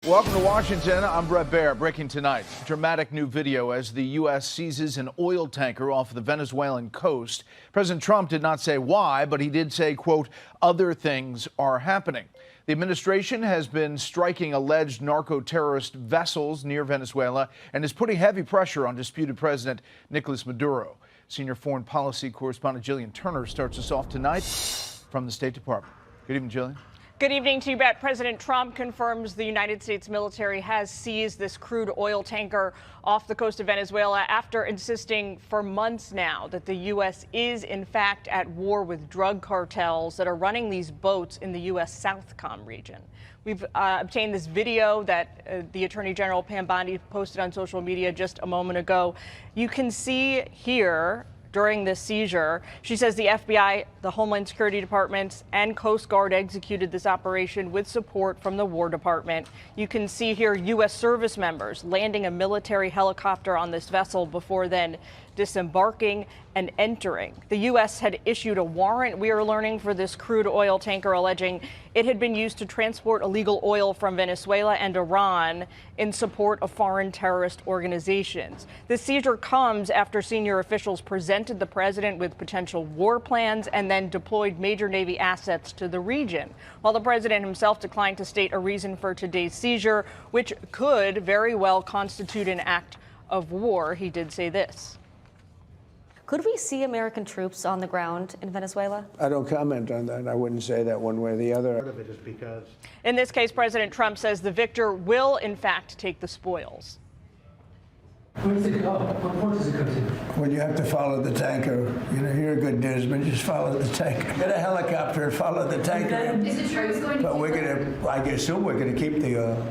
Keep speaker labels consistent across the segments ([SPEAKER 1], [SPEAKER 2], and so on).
[SPEAKER 1] Welcome to Washington. I'm Brett Baer. Breaking tonight, dramatic new video as the U.S. seizes an oil tanker off the Venezuelan coast. President Trump did not say why, but he did say, quote, other things are happening. The administration has been striking alleged narco-terrorist vessels near Venezuela and is putting heavy pressure on disputed President Nicolás Maduro. Senior foreign policy correspondent Jillian Turner starts us off tonight from the State Department. Good evening, Jillian.
[SPEAKER 2] Good evening to you, Brett. President Trump confirms the United States military has seized this crude oil tanker off the coast of Venezuela after insisting for months now that the U.S. is, in fact, at war with drug cartels that are running these boats in the U.S. Southcom region. We've obtained this video that the Attorney General Pam Bondi posted on social media just a moment ago. You can see here during this seizure, she says the FBI, the Homeland Security Department, and Coast Guard executed this operation with support from the War Department. You can see here U.S. service members landing a military helicopter on this vessel before then disembarking and entering. The U.S. had issued a warrant, we are learning, for this crude oil tanker, alleging it had been used to transport illegal oil from Venezuela and Iran in support of foreign terrorist organizations. The seizure comes after senior officials presented the president with potential war plans and then deployed major Navy assets to the region. While the president himself declined to state a reason for today's seizure, which could very well constitute an act of war, he did say this.
[SPEAKER 3] Could we see American troops on the ground in Venezuela?
[SPEAKER 4] I don't comment on that. I wouldn't say that one way or the other.
[SPEAKER 5] Part of it is because
[SPEAKER 2] in this case, President Trump says the victor will, in fact, take the spoils.
[SPEAKER 6] Where does it go? What port does it go to?
[SPEAKER 4] Well, you have to follow the tanker. You know, you're a good newsman. Just follow the tanker. Get a helicopter and follow the tanker.
[SPEAKER 7] Is it true it's going to?
[SPEAKER 4] But we're going to, I assume we're going to keep the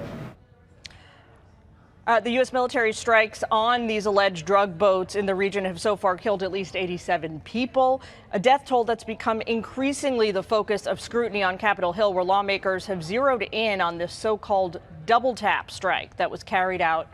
[SPEAKER 2] The U.S. military strikes on these alleged drug boats in the region have so far killed at least 87 people, a death toll that's become increasingly the focus of scrutiny on Capitol Hill, where lawmakers have zeroed in on this so-called double tap strike that was carried out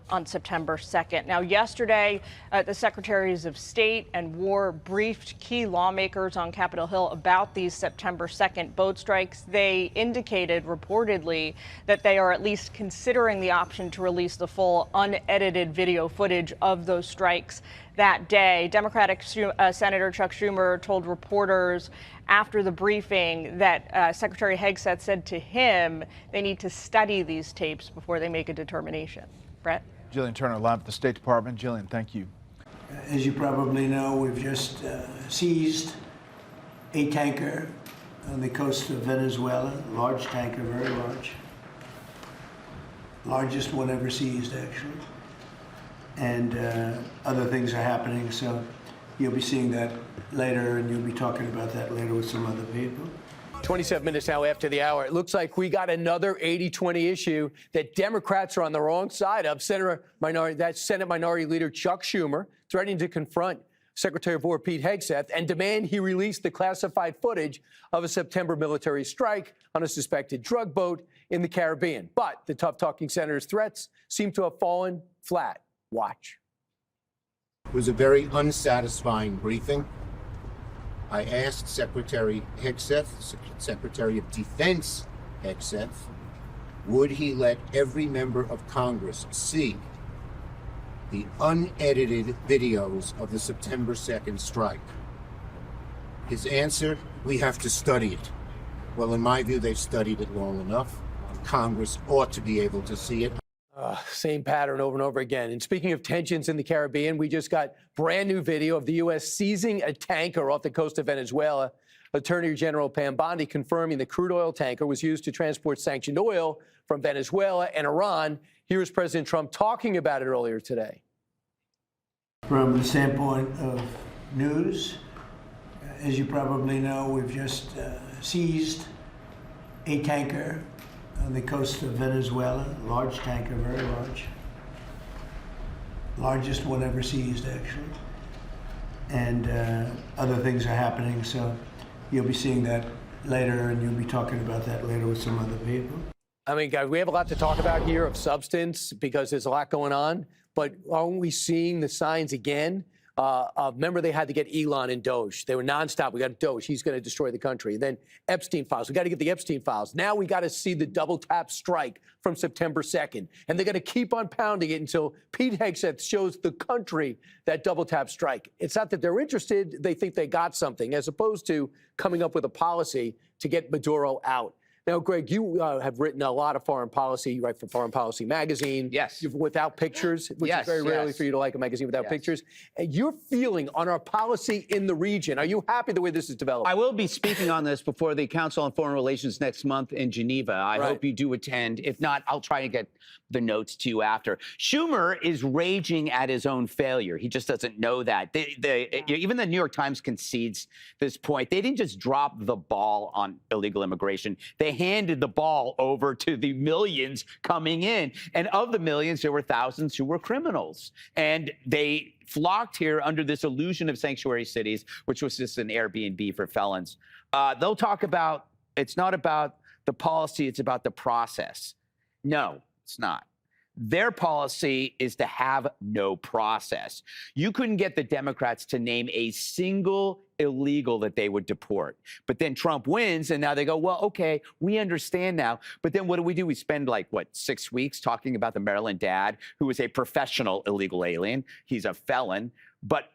[SPEAKER 2] on September 2nd. Now, yesterday, the Secretaries of State and War briefed key lawmakers on Capitol Hill about these September 2nd boat strikes. They indicated reportedly that they are at least considering the option to release the full unedited video footage of those strikes that day. Democratic Senator Chuck Schumer told reporters after the briefing that Secretary Hegseth said to him they need to study these tapes before they make a determination. Brett?
[SPEAKER 1] Jillian Turner, live at the State Department. Jillian, thank you.
[SPEAKER 4] As you probably know, we've just seized a tanker on the coast of Venezuela. Large tanker, very large. Largest one ever seized, actually. And other things are happening, so you'll be seeing that later, and you'll be talking about that later with some other people.
[SPEAKER 5] 27 minutes now after the hour. It looks like we got another 80-20 issue that Democrats are on the wrong side of. Senate Minority Leader Chuck Schumer threatening to confront Secretary of War Pete Hegseth and demand he release the classified footage of a September military strike on a suspected drug boat in the Caribbean. But the tough-talking senator's threats seem to have fallen flat. Watch.
[SPEAKER 8] It was a very unsatisfying briefing. I asked Secretary Hegseth, Secretary of Defense Hegseth, would he let every member of Congress see the unedited videos of the September 2nd strike? His answer, we have to study it. Well, in my view, they've studied it long enough. Congress ought to be able to see it.
[SPEAKER 5] Same pattern over and over again. And speaking of tensions in the Caribbean, we just got brand new video of the U.S. seizing a tanker off the coast of Venezuela. Attorney General Pam Bondi confirming the crude oil tanker was used to transport sanctioned oil from Venezuela and Iran. Here's President Trump talking about it earlier today.
[SPEAKER 4] From the standpoint of news, as you probably know, we've just seized a tanker on the coast of Venezuela. Large tanker, very large. Largest one ever seized, actually. And other things are happening, so you'll be seeing that later, and you'll be talking about that later with some other people.
[SPEAKER 5] I mean, guys, we have a lot to talk about here of substance because there's a lot going on, but aren't we seeing the signs again Remember, they had to get Elon and Doge. They were nonstop. We got Doge. He's going to destroy the country. Then Epstein files. We got to get the Epstein files. Now we got to see the double tap strike from September 2nd. And they're going to keep on pounding it until Pete Hegseth shows the country that double tap strike. It's not that they're interested. They think they got something, as opposed to coming up with a policy to get Maduro out. Now, Greg, you have written a lot of foreign policy. You write for Foreign Policy magazine.
[SPEAKER 7] Yes.
[SPEAKER 5] Without pictures, which is very rarely for you to like a magazine without pictures. And your feeling on our policy in the region, are you happy the way this is developed?
[SPEAKER 7] I will be speaking on this before the Council on Foreign Relations next month in Geneva. I hope you do attend. If not, I'll try to get the notes to you after. Schumer is raging at his own failure. He just doesn't know that. Even the New York Times concedes this point. They didn't just drop the ball on illegal immigration. They handed the ball over to the millions coming in. And of the millions, there were thousands who were criminals. And they flocked here under this illusion of sanctuary cities, which was just an Airbnb for felons. They'll talk about, it's not about the policy, it's about the process. No, it's not. Their policy is to have no process. You couldn't get the Democrats to name a single illegal that they would deport. But then Trump wins, and now they go, well, okay, we understand now. But then what do? We spend, like, what, 6 weeks talking about the Maryland dad, who is a professional illegal alien. He's a felon. But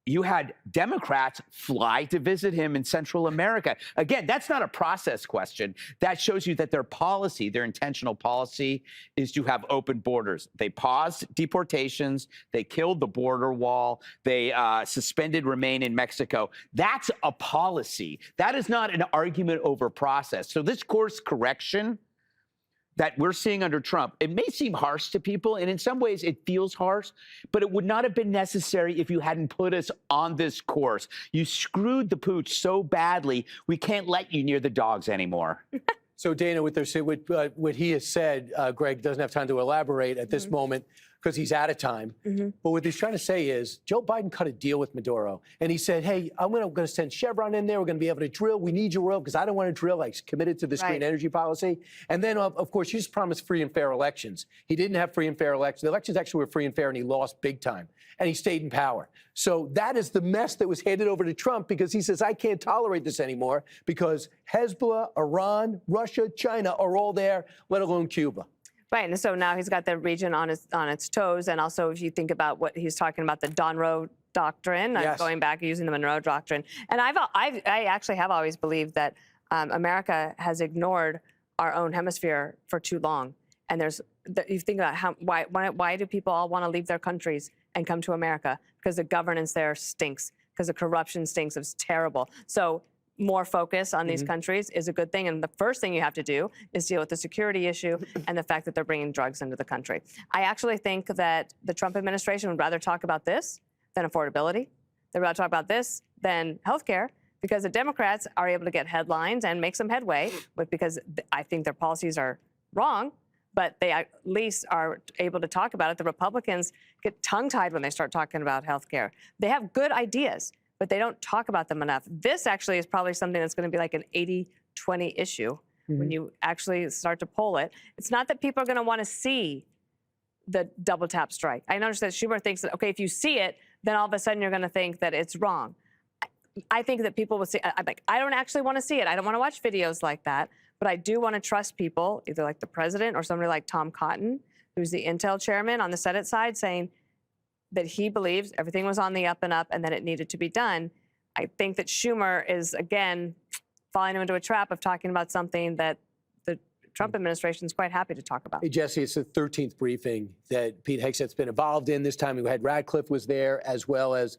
[SPEAKER 7] you had Democrats fly to visit him in Central America. Again, that's not a process question. That shows you that their policy, their intentional policy, is to have open borders. They paused deportations. They killed the border wall. They suspended remain in Mexico. That's a policy. That is not an argument over process. So this course correction that we're seeing under Trump, it may seem harsh to people, and in some ways it feels harsh, but it would not have been necessary if you hadn't put us on this course. You screwed the pooch so badly, we can't let you near the dogs anymore.
[SPEAKER 5] So, Dana, what he has said, Greg doesn't have time to elaborate at this moment because he's out of time. But what he's trying to say is Joe Biden cut a deal with Maduro. And he said, hey, I'm going to send Chevron in there. We're going to be able to drill. We need your oil because I don't want to drill. Like, committed to this green energy policy. And then, of course, he just promised free and fair elections. He didn't have free and fair elections. The elections actually were free and fair, and he lost big time. And he stayed in power. So that is the mess that was handed over to Trump because he says, I can't tolerate this anymore because Hezbollah, Iran, Russia, China are all there, let alone Cuba.
[SPEAKER 9] Right, and so now he's got the region on its toes, and also if you think about what he's talking about, the Monroe Doctrine, going back using the Monroe Doctrine, and I actually have always believed that America has ignored our own hemisphere for too long, and you think about why do people all want to leave their countries and come to America? Because the governance there stinks, because the corruption stinks, it's terrible. So more focus on these countries is a good thing. And the first thing you have to do is deal with the security issue and the fact that they're bringing drugs into the country. I actually think that the Trump administration would rather talk about this than affordability. They'd rather talk about this than healthcare because the Democrats are able to get headlines and make some headway because I think their policies are wrong, but they at least are able to talk about it. The Republicans get tongue-tied when they start talking about healthcare. They have good ideas, but they don't talk about them enough. This actually is probably something that's going to be like an 80-20 issue when you actually start to poll it. It's not that people are going to want to see the double tap strike. I understand Schumer thinks that, okay, if you see it, then all of a sudden you're going to think that it's wrong. I think that people will see, I don't actually want to see it. I don't want to watch videos like that, but I do want to trust people, either like the president or somebody like Tom Cotton, who's the Intel chairman on the Senate side, saying that he believes everything was on the up and up and that it needed to be done. I think that Schumer is, again, falling into a trap of talking about something that the Trump administration is quite happy to talk about.
[SPEAKER 5] Hey, Jesse, it's the 13th briefing that Pete Hegseth's been involved in. This time we had Radcliffe was there, as well as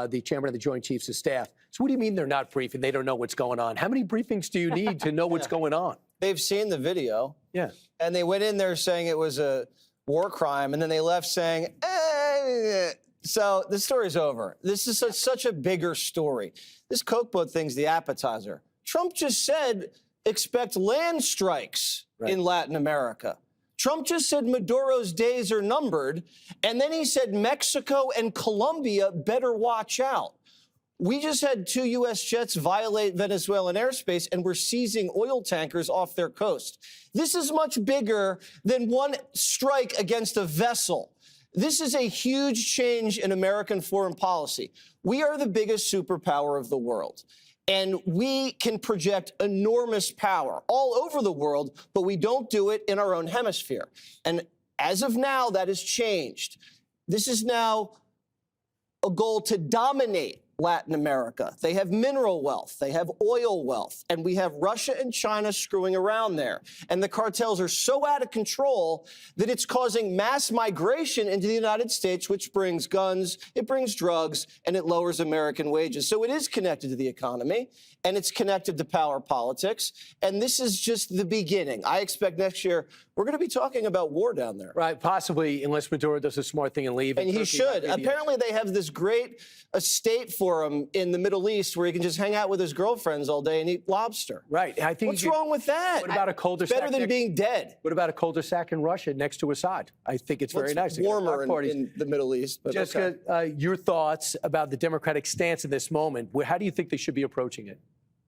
[SPEAKER 5] the chairman of the Joint Chiefs of Staff. So what do you mean they're not briefing? They don't know what's going on. How many briefings do you need to know what's going on?
[SPEAKER 10] They've seen the video.
[SPEAKER 5] Yeah.
[SPEAKER 10] And they went in there saying it was a war crime, and then they left saying, so the story's over. This is such a bigger story. This Koch boat thing's the appetizer. Trump just said expect land strikes in Latin America. Trump just said Maduro's days are numbered, and then he said Mexico and Colombia better watch out. We just had 2 U.S. jets violate Venezuelan airspace, and we're seizing oil tankers off their coast. This is much bigger than one strike against a vessel. This is a huge change in American foreign policy. We are the biggest superpower of the world. And we can project enormous power all over the world, but we don't do it in our own hemisphere. And as of now, that has changed. This is now a goal to dominate Latin America. They have mineral wealth, they have oil wealth, and we have Russia and China screwing around there. And the cartels are so out of control that it's causing mass migration into the United States, which brings guns, it brings drugs, and it lowers American wages. So it is connected to the economy, and it's connected to power politics. And this is just the beginning. I expect next year we're going to be talking about war down there.
[SPEAKER 5] Right, possibly, unless Maduro does a smart thing and leave.
[SPEAKER 10] And he should. Apparently, they have this great estate for him in the Middle East where he can just hang out with his girlfriends all day and eat lobster.
[SPEAKER 5] Right. I think
[SPEAKER 10] What's wrong with that?
[SPEAKER 5] What about a cul-de-sac?
[SPEAKER 10] Better than being dead.
[SPEAKER 5] What about a cul-de-sac in Russia next to Assad? I think it's very nice.
[SPEAKER 10] It's warmer in the Middle East. But
[SPEAKER 5] Jessica, your thoughts about the Democratic stance in this moment. How do you think they should be approaching it?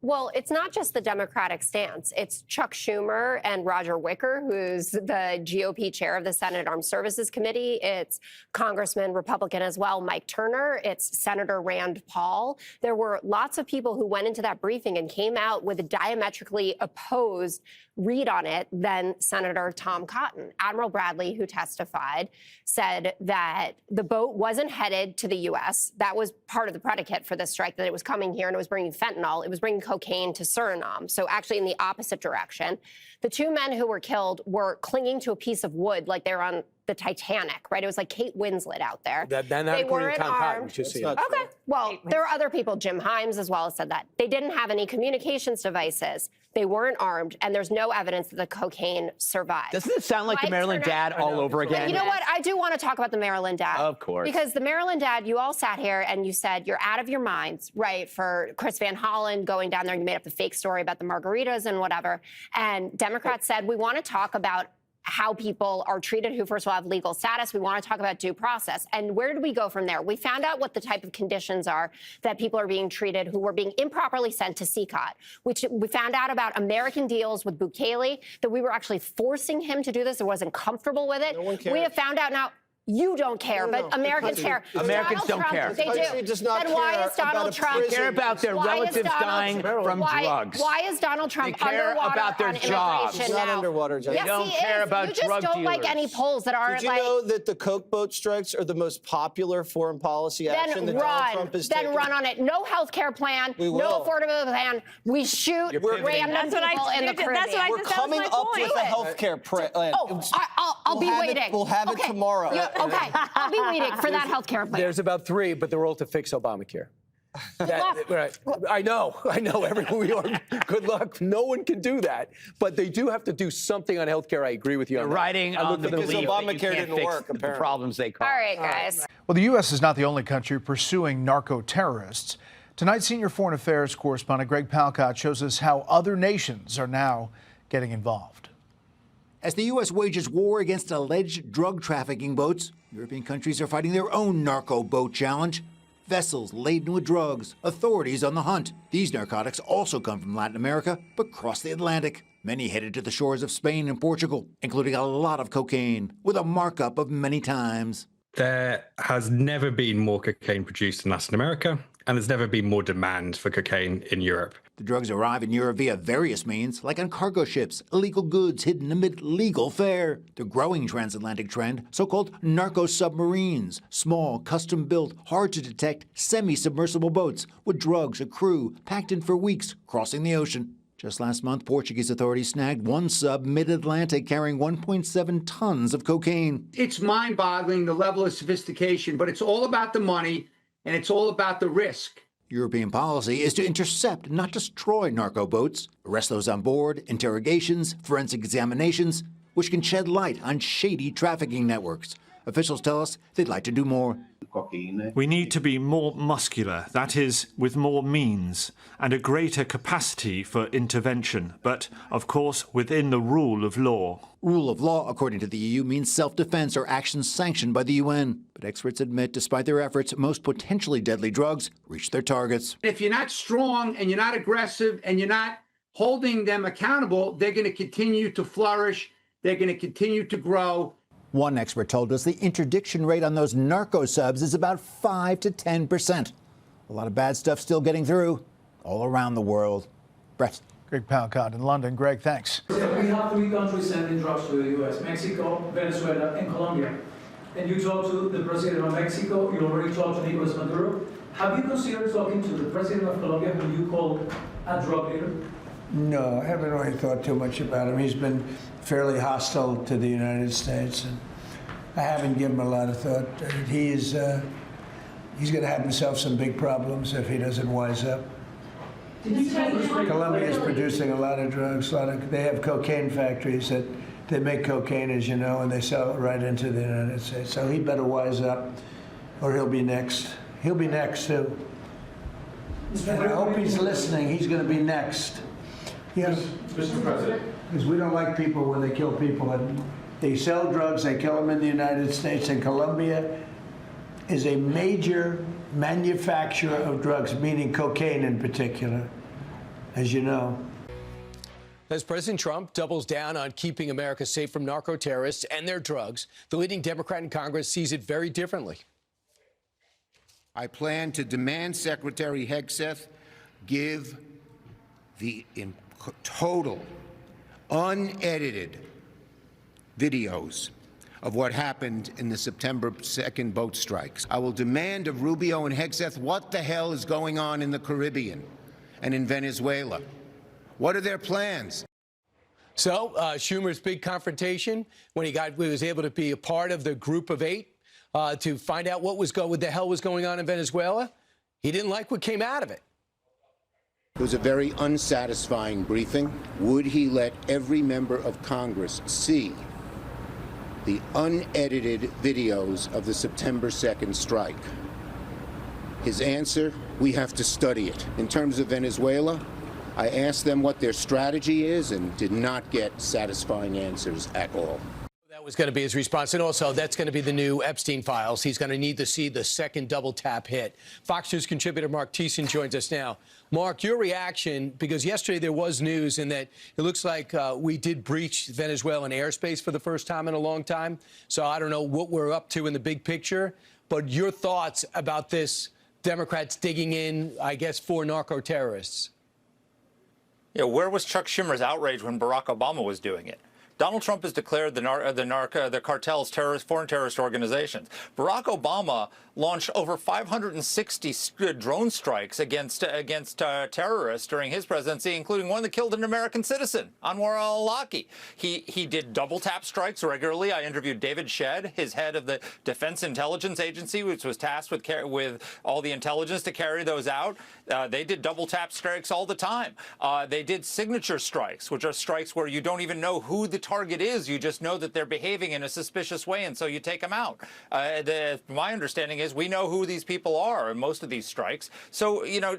[SPEAKER 11] Well, it's not just the Democratic stance. It's Chuck Schumer and Roger Wicker, who's the GOP chair of the Senate Armed Services Committee. It's Congressman, Republican as well, Mike Turner. It's Senator Rand Paul. There were lots of people who went into that briefing and came out with a diametrically opposed read on it than Senator Tom Cotton. Admiral Bradley, who testified, said that the boat wasn't headed to the U.S. That was part of the predicate for this strike, that it was coming here and it was bringing fentanyl. It was bringing cocaine to Suriname, so actually in the opposite direction. The two men who were killed were clinging to a piece of wood like they were on the Titanic, right? It was like Kate Winslet out there.
[SPEAKER 5] They weren't armed.
[SPEAKER 11] Okay, well, there are other people. Jim Himes as well has said that. They didn't have any communications devices. They weren't armed, and there's no evidence that the cocaine survived.
[SPEAKER 7] Doesn't it sound like the Maryland Dad all over again?
[SPEAKER 11] But you know what? I do want to talk about the Maryland Dad.
[SPEAKER 7] Of course.
[SPEAKER 11] Because the Maryland Dad, you all sat here and you said you're out of your minds, right, for Chris Van Hollen going down there and you made up the fake story about the margaritas and whatever. And Democrats said, we want to talk about how people are treated who, first of all, have legal status. We want to talk about due process. And where did we go from there? We found out what the type of conditions are that people are being treated who were being improperly sent to CCOT, which we found out about American deals with Bukele, that we were actually forcing him to do this and wasn't comfortable with it.
[SPEAKER 10] No one cares.
[SPEAKER 11] We have found out now. You don't care, but Americans care.
[SPEAKER 7] Americans don't care.
[SPEAKER 11] They do.
[SPEAKER 10] Does not
[SPEAKER 11] then why is Donald Trump?
[SPEAKER 7] They care about their relatives dying from drugs.
[SPEAKER 11] Why is Donald Trump
[SPEAKER 7] They care
[SPEAKER 11] underwater
[SPEAKER 7] about their
[SPEAKER 11] on
[SPEAKER 7] jobs.
[SPEAKER 11] immigration
[SPEAKER 10] Not
[SPEAKER 11] now?
[SPEAKER 10] underwater, Jessica.
[SPEAKER 11] Yes,
[SPEAKER 7] They don't
[SPEAKER 11] he
[SPEAKER 7] care
[SPEAKER 11] is.
[SPEAKER 7] about
[SPEAKER 11] you just
[SPEAKER 7] drug
[SPEAKER 11] don't like
[SPEAKER 7] dealers.
[SPEAKER 11] any polls that aren't
[SPEAKER 10] Did you know that the Coke boat strikes are the most popular foreign policy action that Donald Trump has taken?
[SPEAKER 11] Then run on it. No health care plan.
[SPEAKER 10] We will.
[SPEAKER 11] No affordability plan. We shoot random people in the Caribbean.
[SPEAKER 10] We're coming up with a health care plan.
[SPEAKER 11] Oh, I'll be waiting.
[SPEAKER 10] We'll have it tomorrow.
[SPEAKER 11] Okay, I'll be waiting for that health care plan.
[SPEAKER 5] There's about 3, but they're all to fix Obamacare. Right. I know. Everyone, good luck. No one can do that. But they do have to do something on health care. I agree with you.
[SPEAKER 7] They're riding on the belief that you
[SPEAKER 10] Obamacare
[SPEAKER 7] can't
[SPEAKER 10] didn't
[SPEAKER 7] fix
[SPEAKER 10] work,
[SPEAKER 7] the
[SPEAKER 10] apparently.
[SPEAKER 7] problems they cause.
[SPEAKER 11] All right, guys.
[SPEAKER 1] Well, the U.S. is not the only country pursuing narco-terrorists. Tonight, senior foreign affairs correspondent Greg Palcott shows us how other nations are now getting involved.
[SPEAKER 12] As the U.S. wages war against alleged drug trafficking boats, European countries are fighting their own narco boat challenge. Vessels laden with drugs, authorities on the hunt. These narcotics also come from Latin America, but cross the Atlantic. Many headed to the shores of Spain and Portugal, including a lot of cocaine, with a markup of many times.
[SPEAKER 13] There has never been more cocaine produced in Latin America, and there's never been more demand for cocaine in Europe.
[SPEAKER 12] The drugs arrive in Europe via various means, like on cargo ships, illegal goods hidden amid legal fare. The growing transatlantic trend, so-called narco-submarines, small, custom-built, hard-to-detect, semi-submersible boats with drugs, a crew, packed in for weeks, crossing the ocean. Just last month, Portuguese authorities snagged one sub mid-Atlantic carrying 1.7 tons of cocaine.
[SPEAKER 14] It's mind-boggling, the level of sophistication, but it's all about the money, and it's all about the risk.
[SPEAKER 12] European policy is to intercept, not destroy narco boats, arrest those on board, interrogations, forensic examinations, which can shed light on shady trafficking networks. Officials tell us they'd like to do more.
[SPEAKER 15] We need to be more muscular, that is, with more means, and a greater capacity for intervention, but, of course, within the rule of law.
[SPEAKER 12] Rule of law, according to the EU, means self-defense or actions sanctioned by the UN. But experts admit, despite their efforts, most potentially deadly drugs reach their targets.
[SPEAKER 14] If you're not strong and you're not aggressive and you're not holding them accountable, they're going to continue to flourish. They're going to continue to grow.
[SPEAKER 12] One expert told us the interdiction rate on those narco subs is about 5 to 10%. A lot of bad stuff still getting through all around the world. Brett.
[SPEAKER 1] Greg Palcott in London. Greg, thanks.
[SPEAKER 6] We have 3 countries sending drugs to the U.S., Mexico, Venezuela, and Colombia. And you talked to the president of Mexico, you already talked to Nicolás Maduro. Have you considered talking to the president of Colombia, who you call a drug leader?
[SPEAKER 4] No, I haven't really thought too much about him. He's been fairly hostile to the United States, and I haven't given him a lot of thought. He's going to have himself some big problems if he doesn't wise up. Colombia is producing a lot of drugs. They have cocaine factories that they make cocaine, as you know, and they sell it right into the United States. So he better wise up, or he'll be next. He'll be next too. And I hope he's listening. He's going to be next. Yes,
[SPEAKER 6] Mr. President.
[SPEAKER 4] Because we don't like people when they kill people. And they sell drugs. They kill them in the United States. And Colombia is a major manufacturer of drugs, meaning cocaine in particular, as you know.
[SPEAKER 5] As President Trump doubles down on keeping America safe from narco terrorists and their drugs, the leading Democrat in Congress sees it very differently.
[SPEAKER 8] I plan to demand Secretary Hegseth give the total, unedited videos of what happened in the September 2nd boat strikes. I will demand of Rubio and Hegseth what the hell is going on in the Caribbean and in Venezuela. What are their plans?
[SPEAKER 5] So Schumer's big confrontation when he was able to be a part of the group of 8 to find out what the hell was going on in Venezuela. He didn't like what came out of it.
[SPEAKER 8] It was a very unsatisfying briefing. Would he let every member of Congress see the unedited videos of the September 2nd strike? His answer, we have to study it. In terms of Venezuela, I asked them what their strategy is and did not get satisfying answers at all.
[SPEAKER 5] That was going to be his response. And also, that's going to be the new Epstein files. He's going to need to see the second double tap hit. Fox News contributor Mark Thiessen joins us now. Mark, your reaction, because yesterday there was news in that it looks like we did breach Venezuelan airspace for the first time in a long time. So I don't know what we're up to in the big picture, but your thoughts about this, Democrats digging in, I guess, for narco terrorists.
[SPEAKER 16] Yeah, where was Chuck Schumer's outrage when Barack Obama was doing it? Donald Trump has declared the cartels foreign terrorist organizations. Barack Obama launched over 560 drone strikes against terrorists during his presidency, including one that killed an American citizen, Anwar al-Awlaki. He did double tap strikes regularly. I interviewed David Shedd, his head of the Defense Intelligence Agency, which was tasked with all the intelligence to carry those out. They did double tap strikes all the time. They did signature strikes, which are strikes where you don't even know who the target is. You just know that they're behaving in a suspicious way, and so you take them out. My understanding is we know who these people are in most of these strikes. So, you know,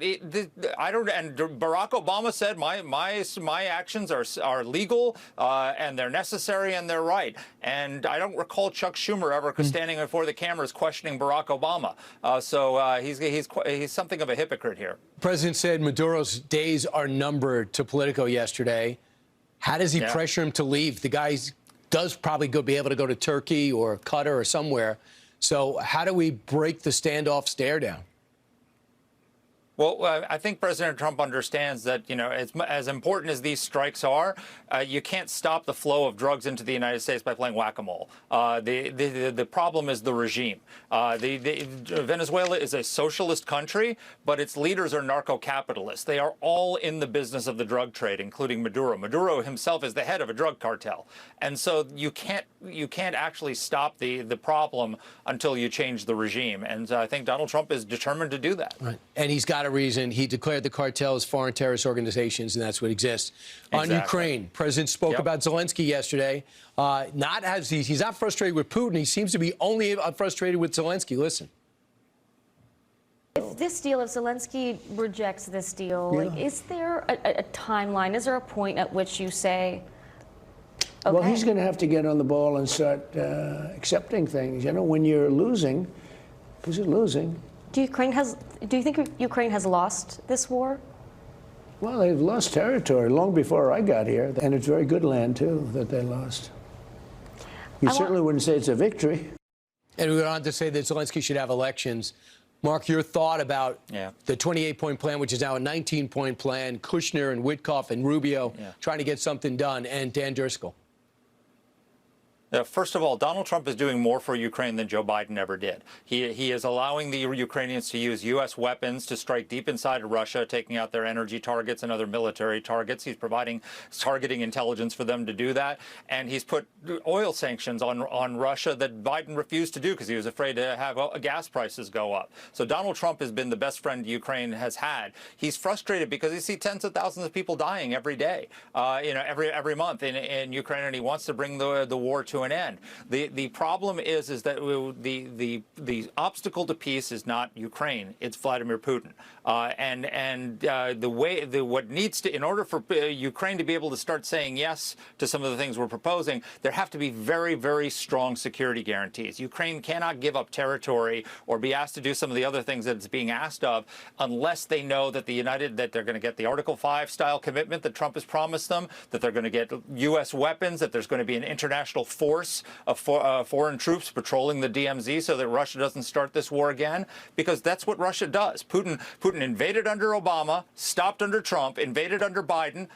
[SPEAKER 16] I don't. And Barack Obama said my actions are legal and they're necessary and they're right. And I don't recall Chuck Schumer ever standing before the cameras questioning Barack Obama. So he's something of a hypocrite here.
[SPEAKER 5] The president said Maduro's days are numbered to Politico yesterday. How does he pressure him to leave? The guy does probably be able to go to Turkey or Qatar or somewhere. So how do we break the standoff stare down?
[SPEAKER 16] Well, I think President Trump understands that, you know, as important as these strikes are, you can't stop the flow of drugs into the United States by playing whack-a-mole. The problem is the regime. Venezuela is a socialist country, but its leaders are narco-capitalists. They are all in the business of the drug trade, including Maduro. Maduro himself is the head of a drug cartel. And so you can't actually stop the problem until you change the regime. And I think Donald Trump is determined to do that.
[SPEAKER 5] Right. And he's got a reason. He declared the cartels foreign terrorist organizations, and that's what exists.
[SPEAKER 16] Exactly.
[SPEAKER 5] On Ukraine, President spoke about Zelensky yesterday. He's not frustrated with Putin. He seems to be only frustrated with Zelensky. Listen.
[SPEAKER 3] If Zelensky rejects this deal, like, is there a timeline? Is there a point at which you say, okay?
[SPEAKER 4] Well, he's going to have to get on the ball and start accepting things. You know, when you're losing, because you're losing.
[SPEAKER 3] Do you think Ukraine has lost this war?
[SPEAKER 4] Well, they've lost territory long before I got here, and it's very good land too that they lost.
[SPEAKER 17] You certainly wouldn't say it's a victory.
[SPEAKER 5] And we went on to say that Zelensky should have elections. Mark, your thought about the 28-point plan, which is now a 19-point plan, Kushner and Witkoff and Rubio trying to get something done, and Dan Driscoll.
[SPEAKER 16] First of all, Donald Trump is doing more for Ukraine than Joe Biden ever did. He is allowing the Ukrainians to use U.S. weapons to strike deep inside of Russia, taking out their energy targets and other military targets. He's providing targeting intelligence for them to do that. And he's put oil sanctions on Russia that Biden refused to do because he was afraid to have gas prices go up. So Donald Trump has been the best friend Ukraine has had. He's frustrated because he sees tens of thousands of people dying every day, every month in Ukraine, and he wants to bring the war to an end. The problem is that the obstacle to peace is not Ukraine; it's Vladimir Putin. What needs to, in order for Ukraine to be able to start saying yes to some of the things we're proposing, there have to be very, very strong security guarantees. Ukraine cannot give up territory or be asked to do some of the other things that it's being asked of unless they know that that they're going to get the Article 5 style commitment that Trump has promised them, that they're going to get U.S. weapons, that there's going to be an international force of foreign troops patrolling the DMZ so that Russia doesn't start this war again, because that's what Russia does. Putin invaded under Obama, stopped under Trump, invaded under Biden,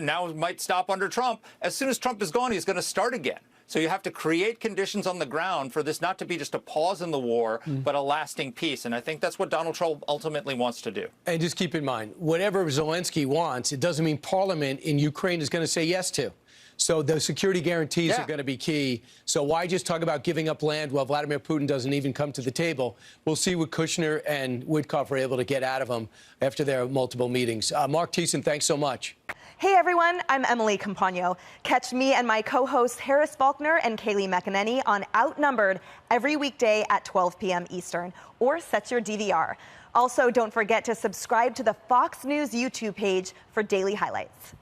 [SPEAKER 16] now might stop under Trump. As soon as Trump is gone, he's going to start again. So you have to create conditions on the ground for this not to be just a pause in the war, but a lasting peace. And I think that's what Donald Trump ultimately wants to do.
[SPEAKER 5] And just keep in mind, whatever Zelensky wants, it doesn't mean Parliament in Ukraine is going to say yes to. So the security guarantees are going to be key. So why just talk about giving up land while Vladimir Putin doesn't even come to the table? We'll see what Kushner and Witkoff are able to get out of him after their multiple meetings. Mark Thiessen, thanks so much.
[SPEAKER 18] Hey everyone, I'm Emily Campagno. Catch me and my co-hosts Harris Faulkner and Kaylee McEnany on Outnumbered every weekday at 12 p.m. Eastern, or set your DVR. Also, don't forget to subscribe to the Fox News YouTube page for daily highlights.